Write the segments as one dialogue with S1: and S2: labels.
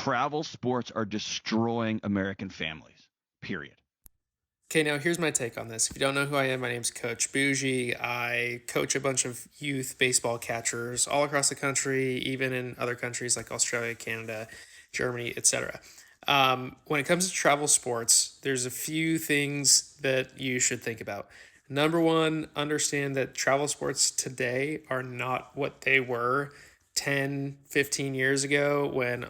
S1: travel sports are destroying American families. Period.
S2: Okay, now here's my take on this. If you don't know who I am, my name's Coach Bougie. I coach a bunch of youth baseball catchers all across the country, even in other countries like Australia, Canada, Germany, etc. When it comes to travel sports, there's a few things that you should think about. Number one, understand that travel sports today are not what they were 10, 15 years ago when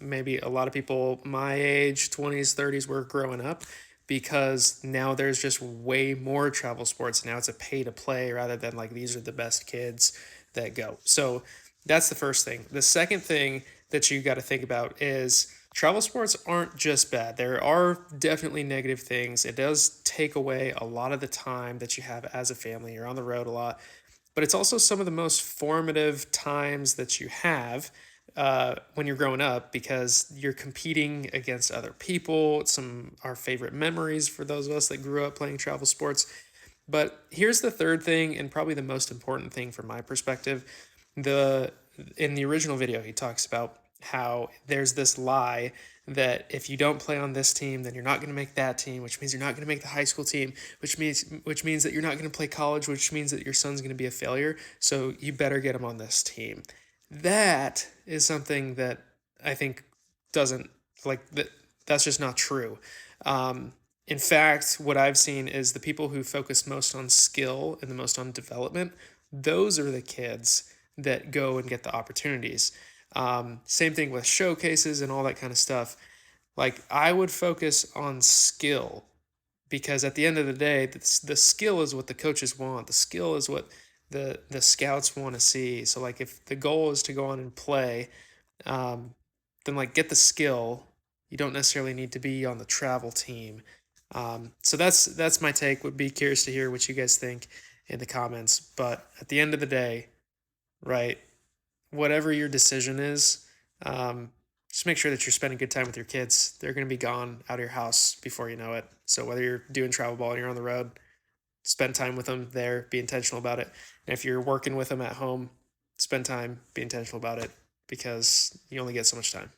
S2: maybe a lot of people my age, 20s, 30s, were growing up, because now there's just way more travel sports. Now it's a pay to play rather than like these are the best kids that go. So that's the first thing. The second thing that you got to think about is travel sports aren't just bad. There are definitely negative things. It does take away a lot of the time that you have as a family. You're on the road a lot, but it's also some of the most formative times that you have when you're growing up, because you're competing against other people. Some our favorite memories for those of us that grew up playing travel sports. But here's the third thing, and probably the most important thing from my perspective. The In the original video, he talks about how there's this lie that if you don't play on this team, then you're not going to make that team, which means you're not going to make the high school team, which means that you're not going to play college, which means that your son's going to be a failure. So you better get him on this team. That is something that I think doesn't like that. That's just not true. In fact, what I've seen is the people who focus most on skill and the most on development, those are the kids that go and get the opportunities. Same thing with showcases and all that kind of stuff. Like, I would focus on skill, because at the end of the day, the skill is what the coaches want. The skill is what the scouts want to see. So like if the goal is to go on and play, um, then like get the skill. You don't necessarily need to be on the travel team. So that's my take. Would be curious to hear what you guys think in the comments. But at the end of the day, right, whatever your decision is, um, just make sure that you're spending good time with your kids. They're going to be gone out of your house before you know it. So whether you're doing travel ball and you're on the road, spend time with them there, be intentional about it. And if you're working with them at home, spend time, be intentional about it, because you only get so much time.